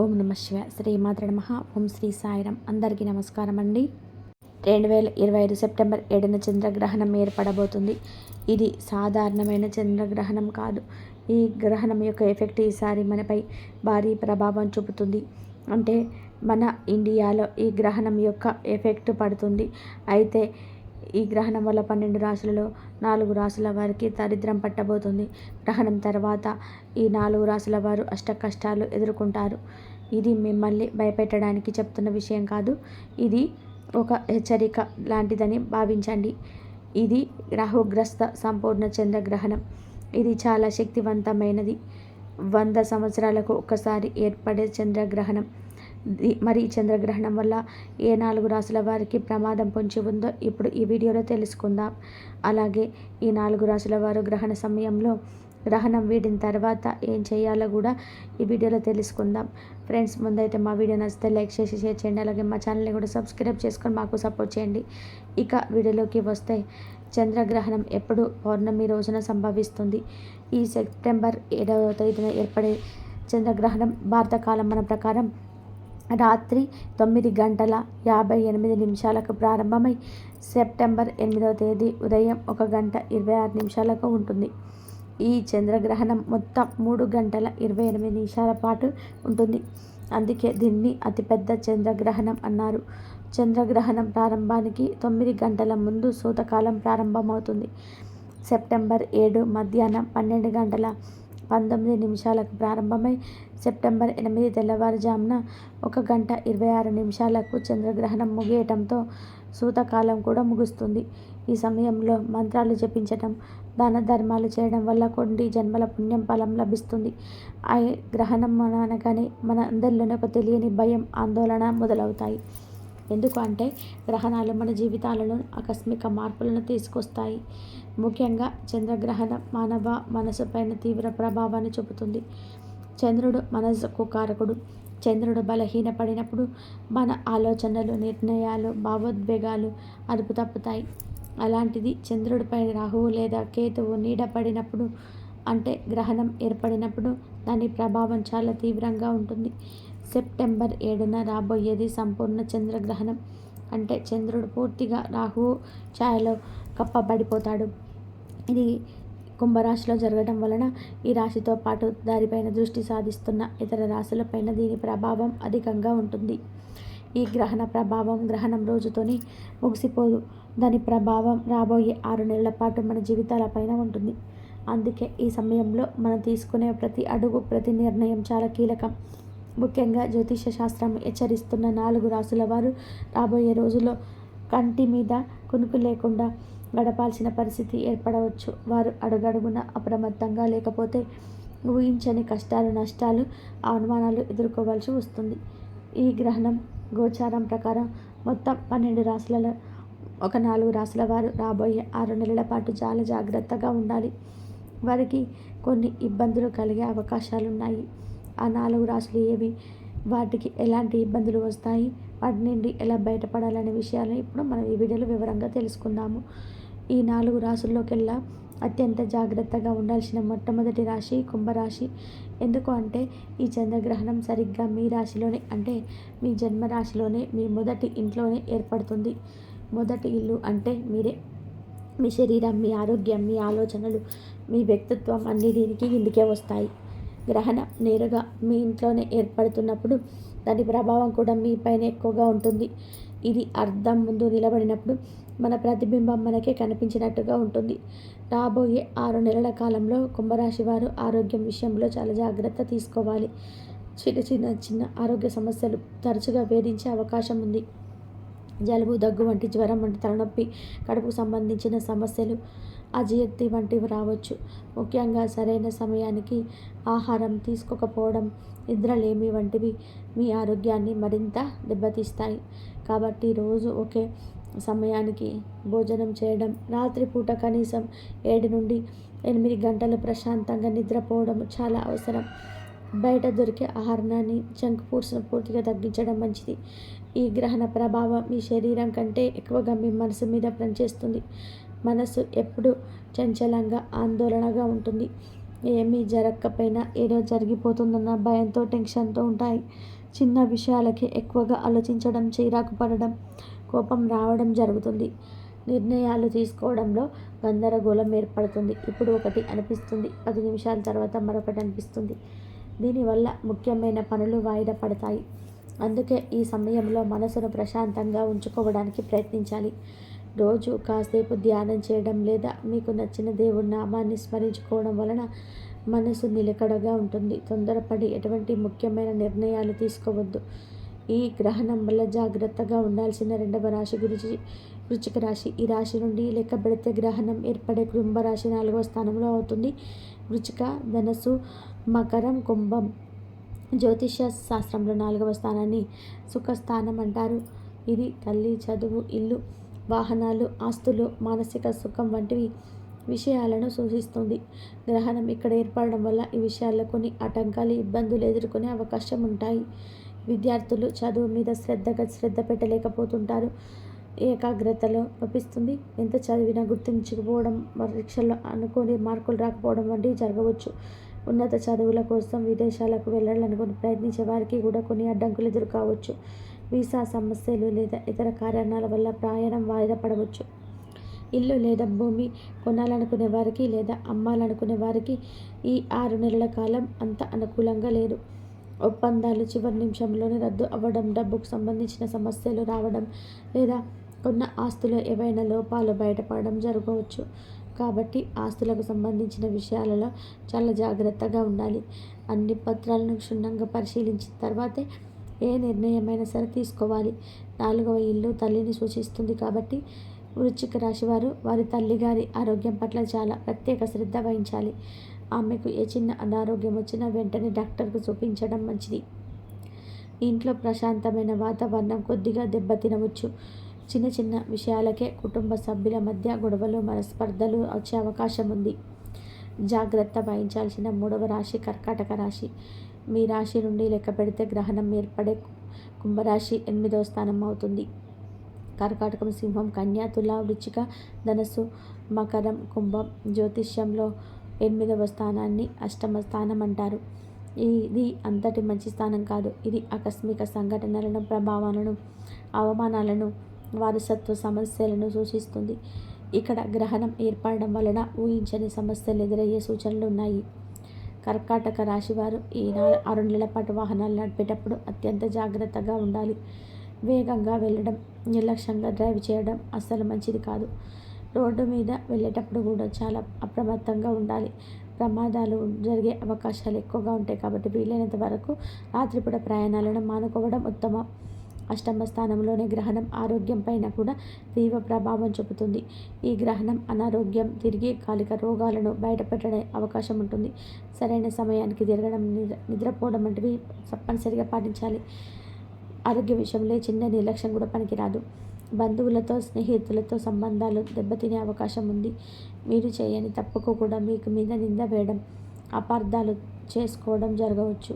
ఓం నమ శివ శ్రీమాత్ర నమః. ఓం శ్రీ సాయిరాం. అందరికీ నమస్కారం అండి. 2025 సెప్టెంబర్ 7న చంద్రగ్రహణం ఏర్పడబోతుంది. ఇది సాధారణమైన చంద్రగ్రహణం కాదు. ఈ గ్రహణం యొక్క ఎఫెక్ట్ ఈసారి మనపై భారీ ప్రభావం చూపుతుంది. అంటే మన ఇండియాలో ఈ గ్రహణం యొక్క ఎఫెక్ట్ పడుతుంది. అయితే ఈ గ్రహణం వల్ల 12 రాశులలో 4 రాశుల వారికి దరిద్రం పట్టబోతుంది. గ్రహణం తర్వాత ఈ 4 రాశుల వారు అష్ట కష్టాలు ఎదుర్కొంటారు. ఇది మిమ్మల్ని భయపెట్టడానికి చెప్తున్న విషయం కాదు. ఇది ఒక హెచ్చరిక లాంటిదని భావించండి. ఇది రాహుగ్రస్త సంపూర్ణ చంద్రగ్రహణం. ఇది చాలా శక్తివంతమైనది. 100 సంవత్సరాలకు ఒకసారి ఏర్పడే చంద్రగ్రహణం. మరి ఈ చంద్రగ్రహణం వల్ల ఏ 4 రాశుల వారికి ప్రమాదం పొంచి ఉందో ఇప్పుడు ఈ వీడియోలో తెలుసుకుందాం. అలాగే ఈ 4 రాశుల వారు గ్రహణ సమయంలో గ్రహణం వీడిన తర్వాత ఏం చేయాలో కూడా ఈ వీడియోలో తెలుసుకుందాం. ఫ్రెండ్స్, ముందైతే మా వీడియో నచ్చితే లైక్ చేసి షేర్ చేయండి. అలాగే మా ఛానల్ని కూడా సబ్స్క్రైబ్ చేసుకొని మాకు సపోర్ట్ చేయండి. ఇక వీడియోలోకి వస్తే, చంద్రగ్రహణం ఎప్పుడు పౌర్ణమి రోజున సంభవిస్తుంది. ఈ సెప్టెంబర్ 7వ తేదీన ఏర్పడే చంద్రగ్రహణం భారత కాలమాన ప్రకారం రాత్రి 9:58 ప్రారంభమై సెప్టెంబర్ 8వ తేదీ ఉదయం 1:26 ఉంటుంది. ఈ చంద్రగ్రహణం మొత్తం 3:28 పాటు ఉంటుంది. అందుకే దీన్ని అతిపెద్ద చంద్రగ్రహణం అన్నారు. చంద్రగ్రహణం ప్రారంభానికి 9 గంటల ముందు సూతకాలం ప్రారంభమవుతుంది. సెప్టెంబర్ 7 మధ్యాహ్నం 12:19 ప్రారంభమై సెప్టెంబర్ 8 తెల్లవారుజామున 1:26 చంద్రగ్రహణం ముగియటంతో సూతకాలం కూడా ముగుస్తుంది. ఈ సమయంలో మంత్రాలు జపించటం, దాన ధర్మాలు చేయడం వల్ల కొన్ని జన్మల పుణ్యం ఫలం లభిస్తుంది. ఆ గ్రహణం అనగానే మన అందరిలోనే ఒక తెలియని భయం, ఆందోళన మొదలవుతాయి. ఎందుకు అంటే గ్రహణాలు మన జీవితాలలో ఆకస్మిక మార్పులను తీసుకొస్తాయి. ముఖ్యంగా చంద్రగ్రహణం మానవ మనసు పైన తీవ్ర ప్రభావాన్ని చూపుతుంది. చంద్రుడు మనసుకు కారకుడు. చంద్రుడు బలహీనపడినప్పుడు మన ఆలోచనలు, నిర్ణయాలు, భావోద్వేగాలు అదుపు తప్పుతాయి. అలాంటిది చంద్రుడిపై రాహువు లేదా కేతువు నీడ పడినప్పుడు, అంటే గ్రహణం ఏర్పడినప్పుడు దాని ప్రభావం చాలా తీవ్రంగా ఉంటుంది. సెప్టెంబర్ 7న రాబోయేది సంపూర్ణ చంద్రగ్రహణం. అంటే చంద్రుడు పూర్తిగా రాహువు ఛాయలో కప్పబడిపోతాడు. ఇది కుంభరాశిలో జరగడం వలన ఈ రాశితో పాటు దానిపైన దృష్టి సాధిస్తున్న ఇతర రాశులపైన దీని ప్రభావం అధికంగా ఉంటుంది. ఈ గ్రహణ ప్రభావం గ్రహణం రోజుతోనే ముగిసిపోదు. దాని ప్రభావం రాబోయే 6 నెలల పాటు మన జీవితాలపైన ఉంటుంది. అందుకే ఈ సమయంలో మనం తీసుకునే ప్రతి అడుగు, ప్రతి నిర్ణయం చాలా కీలకం. ముఖ్యంగా జ్యోతిష శాస్త్రం హెచ్చరిస్తున్న 4 రాశుల వారు రాబోయే రోజుల్లో కంటి మీద కునుకు లేకుండా గడపాల్సిన పరిస్థితి ఏర్పడవచ్చు. వారు అడుగడుగున అప్రమత్తంగా లేకపోతే ఊహించని కష్టాలు, నష్టాలు, అవమానాలు ఎదుర్కోవాల్సి వస్తుంది. ఈ గ్రహణం గోచారం ప్రకారం మొత్తం 12 రాశులలో ఒక 4 రాశుల వారు రాబోయే 6 నెలల పాటు చాలా జాగ్రత్తగా ఉండాలి. వారికి కొన్ని ఇబ్బందులు కలిగే అవకాశాలున్నాయి. ఆ 4 రాశులు ఏవి, వాటికి ఎలాంటి ఇబ్బందులు వస్తాయి, వాటి నుండి ఎలా బయటపడాలనే విషయాలను ఇప్పుడు మనం ఈ వీడియోలో వివరంగా తెలుసుకుందాము. ఈ 4 రాశుల్లోకెల్లా అత్యంత జాగ్రత్తగా ఉండాల్సిన మొట్టమొదటి రాశి కుంభరాశి. ఎందుకు అంటే ఈ చంద్రగ్రహణం సరిగ్గా మీ రాశిలోనే, అంటే మీ జన్మరాశిలోనే, మీ మొదటి ఇంట్లోనే ఏర్పడుతుంది. మొదటి ఇల్లు అంటే మీరే. మీ శరీరం, మీ ఆరోగ్యం, మీ ఆలోచనలు, మీ వ్యక్తిత్వం అన్నీ దీనికి కిందికే వస్తాయి. గ్రహణం నేరుగా మీ ఇంట్లోనే ఏర్పడుతున్నప్పుడు దాని ప్రభావం కూడా మీ పైన ఎక్కువగా ఉంటుంది. ఇది అర్థం ముందు నిలబడినప్పుడు మన ప్రతిబింబం మనకే కనిపించినట్టుగా ఉంటుంది. రాబోయే 6 నెలల కాలంలో కుంభరాశి వారు ఆరోగ్యం విషయంలో చాలా జాగ్రత్త తీసుకోవాలి. చిన్న ఆరోగ్య సమస్యలు తరచుగా వేధించే అవకాశం ఉంది. జలుబు, దగ్గు వంటి, జ్వరం వంటి, తలనొప్పి, కడుపుకు సంబంధించిన సమస్యలు, అజీర్తి వంటివి రావచ్చు. ముఖ్యంగా సరైన సమయానికి ఆహారం తీసుకోకపోవడం, నిద్రలేమి వంటివి మీ ఆరోగ్యాన్ని మరింత దెబ్బతీస్తాయి. కాబట్టి రోజు ఒకే సమయానికి భోజనం చేయడం, రాత్రిపూట కనీసం 7 నుండి 8 గంటలు ప్రశాంతంగా నిద్రపోవడం చాలా అవసరం. బయట దొరికే ఆహారాన్ని, జంక్ ఫుడ్స్ను పూర్తిగా తగ్గించడం మంచిది. ఈ గ్రహణ ప్రభావం మీ శరీరం కంటే ఎక్కువగా మీ మనసు మీద పనిచేస్తుంది. మనసు ఎప్పుడు చంచలంగా, ఆందోళనగా ఉంటుంది. ఏమీ జరగకపోయినా ఏదో జరిగిపోతుందన్న భయంతో, టెన్షన్తో ఉంటాయి. చిన్న విషయాలకి ఎక్కువగా ఆలోచించడం, చిరాకు పడడం, కోపం రావడం జరుగుతుంది. నిర్ణయాలు తీసుకోవడంలో గందరగోళం ఏర్పడుతుంది. ఇప్పుడు ఒకటి అనిపిస్తుంది, 10 నిమిషాల తర్వాత మరొకటి అనిపిస్తుంది. దీనివల్ల ముఖ్యమైన పనులు వాయిదా పడతాయి. అందుకే ఈ సమయంలో మనసును ప్రశాంతంగా ఉంచుకోవడానికి ప్రయత్నించాలి. రోజు కాసేపు ధ్యానం చేయడం లేదా మీకు నచ్చిన దేవుడి నామాన్ని స్మరించుకోవడం వలన మనసు నిలకడగా ఉంటుంది. తొందరపడి ఎటువంటి ముఖ్యమైన నిర్ణయాలు తీసుకోవద్దు. ఈ గ్రహణం వల్ల జాగ్రత్తగా ఉండాల్సిన 2వ రాశి గురించి వృశ్చిక రాశి. ఈ రాశి నుండి లెక్క పెడితే గ్రహణం ఏర్పడే కుంభరాశి 4వ స్థానంలో అవుతుంది. వృశ్చిక, ధనస్సు, మకరం, కుంభం. జ్యోతిష్య శాస్త్రంలో 4వ స్థానాన్ని సుఖస్థానం అంటారు. ఇది తల్లి, చదువు, ఇల్లు, వాహనాలు, ఆస్తులు, మానసిక సుఖం వంటివి విషయాలను సూచిస్తుంది. గ్రహణం ఇక్కడ ఏర్పడడం వల్ల ఈ విషయాల్లో కొన్ని ఆటంకాలు, ఇబ్బందులు ఎదుర్కొనే అవకాశం ఉంటాయి. విద్యార్థులు చదువు మీద శ్రద్ధ పెట్టలేకపోతుంటారు. ఏకాగ్రతలో లోపిస్తుంది. ఎంత చదివినా గుర్తుంచుకుపోవడం, పరీక్షల్లో అనుకోని మార్కులు రాకపోవడం వంటివి జరగవచ్చు. ఉన్నత చదువుల కోసం విదేశాలకు వెళ్ళాలనుకుని ప్రయత్నించే వారికి కూడా కొన్ని అడ్డంకులు ఎదురుకావచ్చు. వీసా సమస్యలు లేదా ఇతర కారణాల వల్ల ప్రయాణం వాయిదా పడవచ్చు. ఇల్లు లేదా భూమి కొనాలనుకునే వారికి లేదా అమ్మాలనుకునే వారికి ఈ 6 నెలల కాలం అంత అనుకూలంగా లేదు. ఒప్పందాలు చివరి నిమిషంలోనే రద్దు అవ్వడం, డబ్బుకు సంబంధించిన సమస్యలు రావడం లేదా కొన్న ఆస్తులు ఏవైనా లోపాలు బయటపడడం జరగవచ్చు. కాబట్టి ఆస్తులకు సంబంధించిన విషయాలలో చాలా జాగ్రత్తగా ఉండాలి. అన్ని పత్రాలను క్షుణ్ణంగా పరిశీలించిన తర్వాతే ఏ నిర్ణయమైనా సరే తీసుకోవాలి. 4వ ఇల్లు తల్లిని సూచిస్తుంది కాబట్టి వృశ్చిక రాశి వారు వారి తల్లిగారి ఆరోగ్యం పట్ల చాలా ప్రత్యేక శ్రద్ధ వహించాలి. ఆమెకు ఏ చిన్న అనారోగ్యం వచ్చినా వెంటనే డాక్టర్కు చూపించడం మంచిది. ఇంట్లో ప్రశాంతమైన వాతావరణం కొద్దిగా దెబ్బతినవచ్చు. చిన్న చిన్న విషయాలకే కుటుంబ సభ్యుల మధ్య గొడవలు, మనస్పర్ధలు వచ్చే అవకాశం ఉంది. జాగ్రత్త వహించాల్సిన 3వ రాశి కర్కాటక రాశి. మీ రాశి నుండి లెక్క పెడితే గ్రహణం ఏర్పడే కుంభరాశి 8వ స్థానం అవుతుంది. కర్కాటకం, సింహం, కన్య, తుల, వృశ్చిక, ధనస్సు, మకరం, కుంభం. జ్యోతిష్యంలో 8వ స్థానాన్ని అష్టమ స్థానం అంటారు. ఇది అంతటి మంచి స్థానం కాదు. ఇది ఆకస్మిక సంఘటనలను, ప్రభావాలను, అవమానాలను, వారసత్వ సమస్యలను సూచిస్తుంది. ఇక్కడ గ్రహణం ఏర్పడడం వలన ఊహించని సమస్యలు ఎదురయ్యే సూచనలు ఉన్నాయి. కర్కాటక రాశివారు ఈ 6 నెలల పాటు వాహనాలు నడిపేటప్పుడు అత్యంత జాగ్రత్తగా ఉండాలి. వేగంగా వెళ్ళడం, నిర్లక్ష్యంగా డ్రైవ్ చేయడం అస్సలు మంచిది కాదు. రోడ్డు మీద వెళ్ళేటప్పుడు కూడా చాలా అప్రమత్తంగా ఉండాలి. ప్రమాదాలు జరిగే అవకాశాలు ఎక్కువగా ఉంటాయి కాబట్టి వీలైనంత వరకు రాత్రిపూట ప్రయాణాలను మానుకోవడం ఉత్తమం. అష్టమ స్థానంలోని గ్రహణం ఆరోగ్యం పైన కూడా తీవ్ర ప్రభావం చూపుతుంది. ఈ గ్రహణం అనారోగ్యం, దీర్ఘకాలిక రోగాలను బయటపెట్టే అవకాశం ఉంటుంది. సరైన సమయానికి తిరగడం, నిద్రపోవడం వంటివి తప్పనిసరిగా పాటించాలి. ఆరోగ్య విషయంలో చిన్న నిర్లక్ష్యం కూడా పనికిరాదు. బంధువులతో, స్నేహితులతో సంబంధాలు దెబ్బతినే అవకాశం ఉంది. మీరు చేయని తప్పుకు కూడా మీకు మీద నింద వేయడం, అపార్థాలు చేసుకోవడం జరగవచ్చు.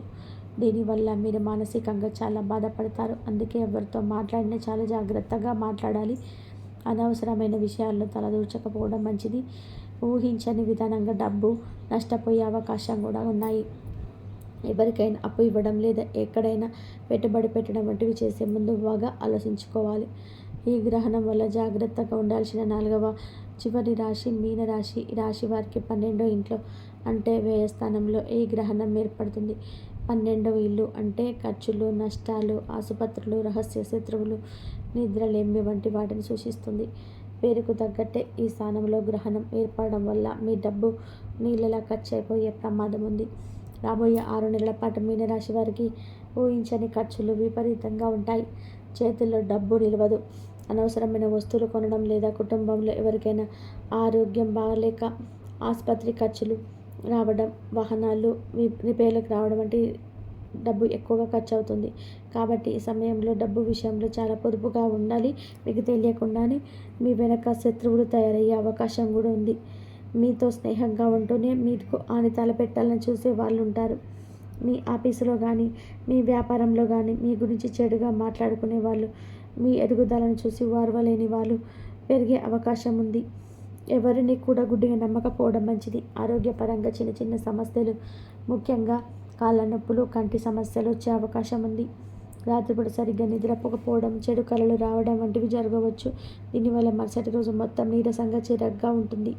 దీనివల్ల మీరు మానసికంగా చాలా బాధపడతారు. అందుకే ఎవరితో మాట్లాడినా చాలా జాగ్రత్తగా మాట్లాడాలి. అనవసరమైన విషయాల్లో తలదూర్చకపోవడం మంచిది. ఊహించని విధానంగా డబ్బు నష్టపోయే అవకాశం కూడా ఉన్నాయి. ఎవరికైనా అప్పు ఇవ్వడం లేదా ఎక్కడైనా పెట్టుబడి పెట్టడం వంటివి చేసే ముందు బాగా ఆలోచించుకోవాలి. ఈ గ్రహణం వల్ల జాగ్రత్తగా ఉండాల్సిన 4వ చివరి రాశి మీనరాశి. ఈ రాశి వారికి 12వ ఇంట్లో అంటే వ్యయ స్థానంలో ఈ గ్రహణం ఏర్పడుతుంది. 12వ ఇల్లు అంటే ఖర్చులు, నష్టాలు, ఆసుపత్రులు, రహస్య శత్రువులు, నిద్రలేమి వంటి వాటిని సూచిస్తుంది. పేరుకు తగ్గట్టే ఈ స్థానంలో గ్రహణం ఏర్పడడం వల్ల మీ డబ్బు నీళ్ళలా ఖర్చు అయిపోయే ప్రమాదం ఉంది. రాబోయే 6 నెలల పాటు మీనరాశి వారికి ఊహించని ఖర్చులు విపరీతంగా ఉంటాయి. చేతుల్లో డబ్బు నిలవదు. అనవసరమైన వస్తువులు కొనడం లేదా కుటుంబంలో ఎవరికైనా ఆరోగ్యం బాగలేక ఆసుపత్రి ఖర్చులు రావడం, వాహనాలు రిపేర్లకు రావడం వంటి డబ్బు ఎక్కువగా ఖర్చు అవుతుంది. కాబట్టి ఈ సమయంలో డబ్బు విషయంలో చాలా పొదుపుగా ఉండాలి. మీకు తెలియకుండానే మీ వెనక శత్రువులు తయారయ్యే అవకాశం కూడా ఉంది. మీతో స్నేహంగా ఉంటూనే మీకు హాని తలపెట్టాలని చూసే వాళ్ళు ఉంటారు. మీ ఆఫీసులో కానీ, మీ వ్యాపారంలో కానీ మీ గురించి చెడుగా మాట్లాడుకునే వాళ్ళు, మీ ఎదుగుదలను చూసి ఓర్వలేని వాళ్ళు పెరిగే అవకాశం ఉంది. ఎవరిని కూడా గుడ్డిగా నమ్మకపోవడం మంచిది. ఆరోగ్యపరంగా చిన్న చిన్న సమస్యలు, ముఖ్యంగా కాళ్ళ నొప్పులు, కంటి సమస్యలు వచ్చే అవకాశం ఉంది. రాత్రిపూట సరిగ్గా నిద్రపోకపోవడం, చెడు కలలు రావడం వంటివి జరగవచ్చు. దీనివల్ల మరుసటి రోజు మొత్తం నీరసంగా, చిరాగ్గా ఉంటుంది.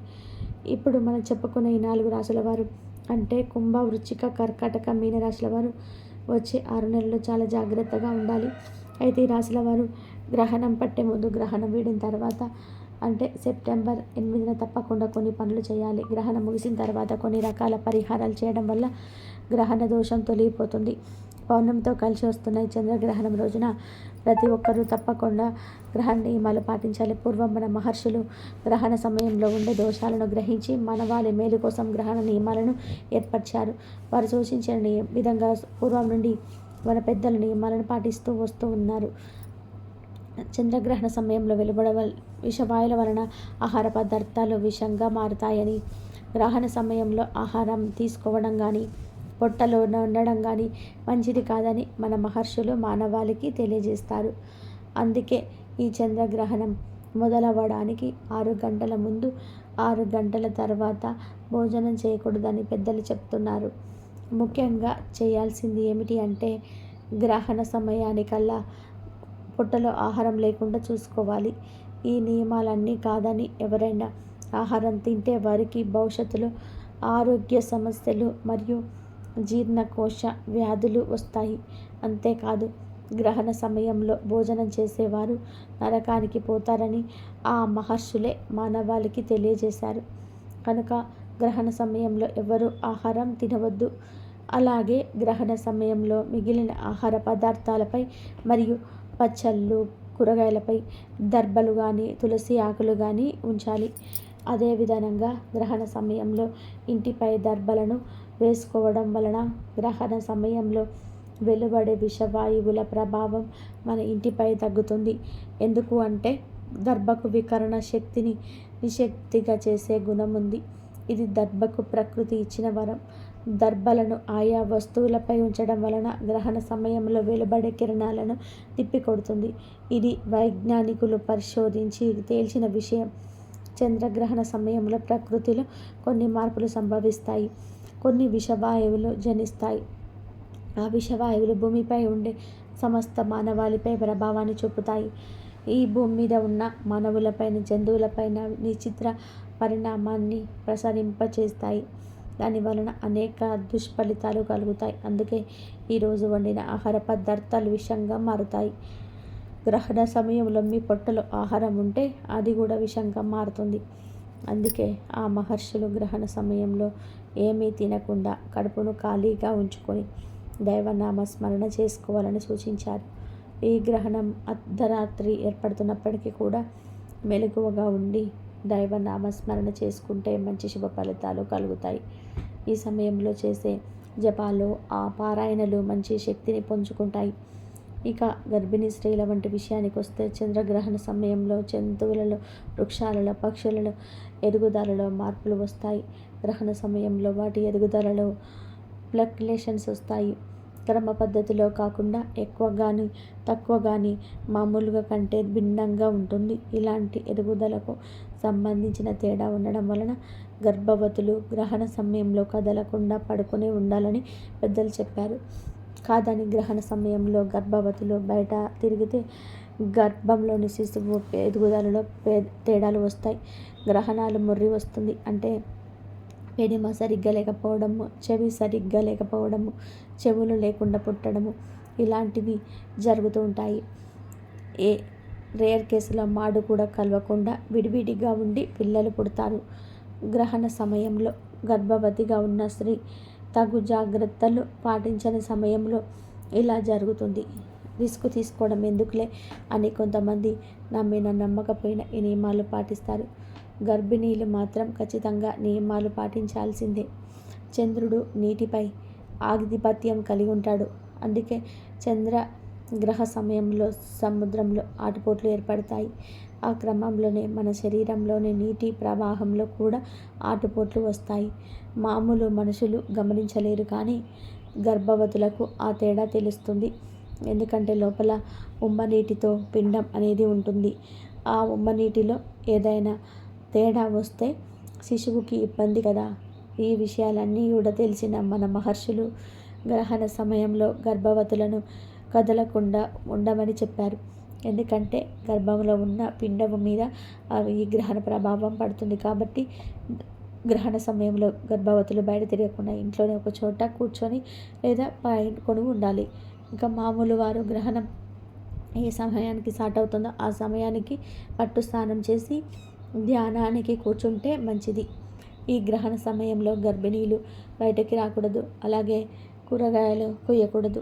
ఇప్పుడు మనం చెప్పుకున్న ఈ 4 రాశుల వారు అంటే కుంభ, వృశ్చిక, కర్కాటక, మీన రాశుల వారు వచ్చే 6 నెలల్లో చాలా జాగ్రత్తగా ఉండాలి. అయితే ఈ రాశుల వారు గ్రహణం పట్టే ముందు, గ్రహణం వీడిన తర్వాత అంటే సెప్టెంబర్ 8న తప్పకుండా కొన్ని పనులు చేయాలి. గ్రహణం ముగిసిన తర్వాత కొన్ని రకాల పరిహారాలు చేయడం వల్ల గ్రహణ దోషం తొలగిపోతుంది. పౌర్ణమితో కలిసి వస్తున్న ఈ చంద్రగ్రహణం రోజున ప్రతి ఒక్కరూ తప్పకుండా గ్రహణ నియమాలు పాటించాలి. పూర్వం మన మహర్షులు గ్రహణ సమయంలో ఉండే దోషాలను గ్రహించి మానవాళి మేలు కోసం గ్రహణ నియమాలను ఏర్పరిచారు. వారు సూచించిన విధంగా పూర్వం నుండి మన పెద్దల నియమాలను పాటిస్తూ వస్తూ ఉన్నారు. చంద్రగ్రహణ సమయంలో వెలువడే విషవాయుల వలన ఆహార పదార్థాలు విషంగా మారుతాయని, గ్రహణ సమయంలో ఆహారం తీసుకోవడం కానీ, పొట్టలో ఉండడం కానీ మంచిది కాదని మన మహర్షులు మానవాళికి తెలియజేస్తారు. అందుకే ఈ చంద్రగ్రహణం మొదలవ్వడానికి 6 గంటల ముందు, 6 గంటల తర్వాత భోజనం చేయకూడదని పెద్దలు చెప్తున్నారు. ముఖ్యంగా చేయాల్సింది ఏమిటి అంటే గ్రహణ సమయానికల్లా పొట్టలో ఆహారం లేకుండా చూసుకోవాలి. ఈ నియమాలన్నీ కాదని ఎవరైనా ఆహారం తింటే వారికి భవిష్యత్తులో ఆరోగ్య సమస్యలు మరియు జీర్ణకోశ వ్యాధులు వస్తాయి. అంతేకాదు గ్రహణ సమయంలో భోజనం చేసేవారు నరకానికి పోతారని ఆ మహర్షులే మానవాళికి తెలియజేశారు. కనుక గ్రహణ సమయంలో ఎవరు ఆహారం తినవద్దు. అలాగే గ్రహణ సమయంలో మిగిలిన ఆహార పదార్థాలపై మరియు పచ్చళ్ళు, కూరగాయలపై దర్భలు కానీ, తులసి ఆకులు కానీ ఉంచాలి. అదేవిధంగా గ్రహణ సమయంలో ఇంటిపై దర్భలను వేసుకోవడం వలన గ్రహణ సమయంలో వెలువడే విషవాయువుల ప్రభావం మన ఇంటిపై తగ్గుతుంది. ఎందుకు అంటే దర్భకు వికరణ శక్తిని నిశక్తిగా చేసే గుణం ఉంది. ఇది దర్భకు ప్రకృతి ఇచ్చిన వరం. దర్భలను ఆయా వస్తువులపై ఉంచడం వలన గ్రహణ సమయంలో వెలువడే కిరణాలను తిప్పికొడుతుంది. ఇది వైజ్ఞానికులు పరిశోధించి తేల్చిన విషయం. చంద్రగ్రహణ సమయంలో ప్రకృతిలో కొన్ని మార్పులు సంభవిస్తాయి. కొన్ని విషవాయువులు జనిస్తాయి. ఆ విషవాయువులు భూమిపై ఉండే సమస్త మానవాళిపై ప్రభావాన్ని చూపుతాయి. ఈ భూమి మీద ఉన్న మానవులపైన, జంతువులపైన విచిత్ర పరిణామాన్ని ప్రసరింపచేస్తాయి. దాని వలన అనేక దుష్ఫలితాలు కలుగుతాయి. అందుకే ఈరోజు వండిన ఆహార పదార్థాలు విషంగా మారుతాయి. గ్రహణ సమయంలో మీ పొట్టలో ఆహారం ఉంటే అది కూడా విషంగా మారుతుంది. అందుకే ఆ మహర్షులు గ్రహణ సమయంలో ఏమీ తినకుండా కడుపును ఖాళీగా ఉంచుకొని దైవనామ స్మరణ చేసుకోవాలని సూచించారు. ఈ గ్రహణం అర్ధరాత్రి ఏర్పడుతున్నప్పటికీ కూడా మెలకువగా ఉండి దైవనామ స్మరణ చేసుకుంటే మంచి శుభ ఫలితాలు కలుగుతాయి. ఈ సమయంలో చేసే జపాలు, ఆ పారాయణలు మంచి శక్తిని పుంజుకుంటాయి. ఇక గర్భిణీ స్త్రీల వంటి విషయానికి వస్తే చంద్రగ్రహణ సమయంలో జంతువులలో, వృక్షాలలో, పక్షులలో ఎదుగుదలలో మార్పులు వస్తాయి. గ్రహణ సమయంలో వాటి ఎదుగుదలలో ఫ్లక్చుయేషన్స్ వస్తాయి. క్రమ పద్ధతిలో కాకుండా ఎక్కువ కానీ తక్కువ కానీ మామూలుగా కంటే భిన్నంగా ఉంటుంది. ఇలాంటి ఎదుగుదలకు సంబంధించిన తేడా ఉండడం వలన గర్భవతులు గ్రహణ సమయంలో కదలకుండా పడుకునే ఉండాలని పెద్దలు చెప్పారు. కాదని గ్రహణ సమయంలో గర్భవతులు బయట తిరిగితే గర్భంలోని శిశువు ఎదుగుదలలో తేడాలు వస్తాయి. గ్రహణాలు మొర్రి వస్తుంది అంటే పెనిమ సరిగ్గా లేకపోవడము, చెవి సరిగ్గా లేకపోవడము, చెవులు లేకుండా పుట్టడము ఇలాంటివి జరుగుతూ ఉంటాయి. రేర్ కేసులో మాడు కూడా కలవకుండా విడివిడిగా ఉండి పిల్లలు పుడతారు. గ్రహణ సమయంలో గర్భవతిగా ఉన్న స్త్రీ తగు జాగ్రత్తలు పాటించని సమయంలో ఇలా జరుగుతుంది. రిస్క్ తీసుకోవడం ఎందుకులే అని కొంతమంది నమ్మినా నమ్మకపోయినా ఈ నియమాలు పాటిస్తారు. గర్భిణీలు మాత్రం ఖచ్చితంగా నియమాలు పాటించాల్సిందే. చంద్రుడు నీటిపై ఆధిపత్యం కలిగి ఉంటాడు. అందుకే చంద్రగ్రహ సమయంలో సముద్రంలో ఆటుపోట్లు ఏర్పడతాయి. ఆ క్రమంలోనే మన శరీరంలోని నీటి ప్రవాహంలో కూడా ఆటుపోట్లు వస్తాయి. మామూలు మనుషులు గమనించలేరు, కానీ గర్భవతులకు ఆ తేడా తెలుస్తుంది. ఎందుకంటే లోపల ఉమ్మనీటితో పిండం అనేది ఉంటుంది. ఆ ఉమ్మనీటిలో ఏదైనా తేడా వస్తే శిశువుకి ఇబ్బంది కదా. ఈ విషయాలన్నీ కూడా తెలిసిన మన మహర్షులు గ్రహణ సమయంలో గర్భవతులను కదలకుండా ఉండమని చెప్పారు. ఎందుకంటే గర్భంలో ఉన్న పిండము మీద ఈ గ్రహణ ప్రభావం పడుతుంది. కాబట్టి గ్రహణ సమయంలో గర్భవతులు బయట తిరగకుండా ఇంట్లోనే ఒక చోట కూర్చొని లేదా పడుకొని ఉండాలి. ఇంకా మామూలు వారు గ్రహణం ఏ సమయానికి స్టార్ట్ అవుతుందో ఆ సమయానికి పట్టు స్నానం చేసి ధ్యానానికి కూర్చుంటే మంచిది. ఈ గ్రహణ సమయంలో గర్భిణీలు బయటకి రాకూడదు. అలాగే కూరగాయలు కొయ్యకూడదు.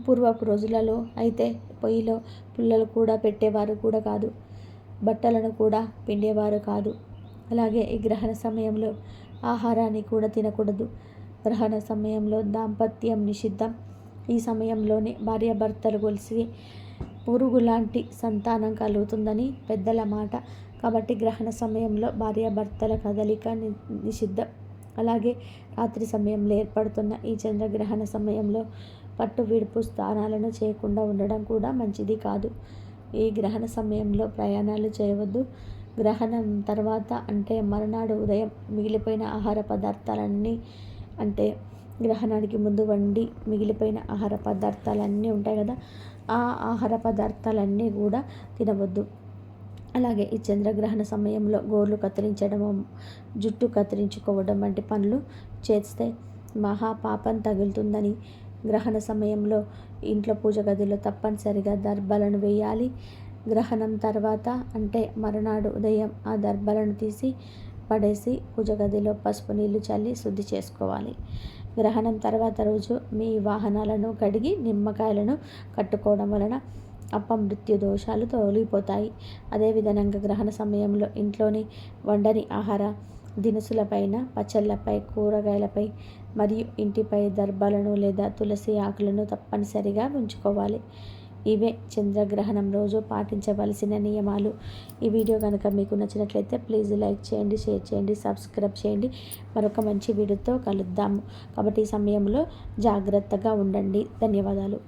పూర్వపు రోజులలో అయితే పొయ్యిలో పుల్లలు కూడా పెట్టేవారు కూడా కాదు. బట్టలను కూడా పిండేవారు కాదు. అలాగే ఈ గ్రహణ సమయంలో ఆహారాన్ని కూడా తినకూడదు. గ్రహణ సమయంలో దాంపత్యం నిషిద్ధం. ఈ సమయంలోనే భార్యాభర్తలు కలిసి పురుగు లాంటి సంతానం కలుగుతుందని పెద్దల మాట. కాబట్టి గ్రహణ సమయంలో భార్యాభర్తల కదలిక నిషిద్ధం. అలాగే రాత్రి సమయంలో ఏర్పడుతున్న ఈ చంద్రగ్రహణ సమయంలో పట్టు విడుపు స్నానాలను చేయకుండా ఉండడం కూడా మంచిది కాదు. ఈ గ్రహణ సమయంలో ప్రయాణాలు చేయవద్దు. గ్రహణం తర్వాత అంటే మరునాడు ఉదయం మిగిలిపోయిన ఆహార పదార్థాలన్నీ అంటే గ్రహణానికి ముందు వండి మిగిలిపోయిన ఆహార పదార్థాలన్నీ ఉంటాయి కదా, ఆ ఆహార పదార్థాలన్నీ కూడా తినవద్దు. అలాగే ఈ చంద్రగ్రహణ సమయంలో గోర్లు కత్తిరించడము, జుట్టు కత్తిరించుకోవడం వంటి పనులు చేస్తే మహాపాపం తగులుతుందని, గ్రహణ సమయంలో ఇంట్లో పూజ గదిలో తప్పనిసరిగా దర్భలను వేయాలి. గ్రహణం తర్వాత అంటే మరునాడు ఉదయం ఆ దర్భలను తీసి పడేసి పూజ గదిలో పసుపు నీళ్లు చల్లి శుద్ధి చేసుకోవాలి. గ్రహణం తర్వాత రోజు మీ వాహనాలను కడిగి నిమ్మకాయలను కట్టుకోవడం వలన అపమృత్యు దోషాలు తొలగిపోతాయి. అదేవిధంగా గ్రహణ సమయంలో ఇంట్లోని వండని ఆహార దినుసులపైన, పచ్చళ్ళపై, కూరగాయలపై మరియు ఇంటిపై దర్భలను లేదా తులసి ఆకులను తప్పనిసరిగా ఉంచుకోవాలి. ఇవే చంద్రగ్రహణం రోజు పాటించవలసిన నియమాలు. ఈ వీడియో కనుక మీకు నచ్చినట్లయితే ప్లీజ్ లైక్ చేయండి, షేర్ చేయండి, సబ్స్క్రైబ్ చేయండి. మరొక మంచి వీడియోతో కలుద్దాము. కాబట్టి ఈ సమయంలో జాగ్రత్తగా ఉండండి. ధన్యవాదాలు.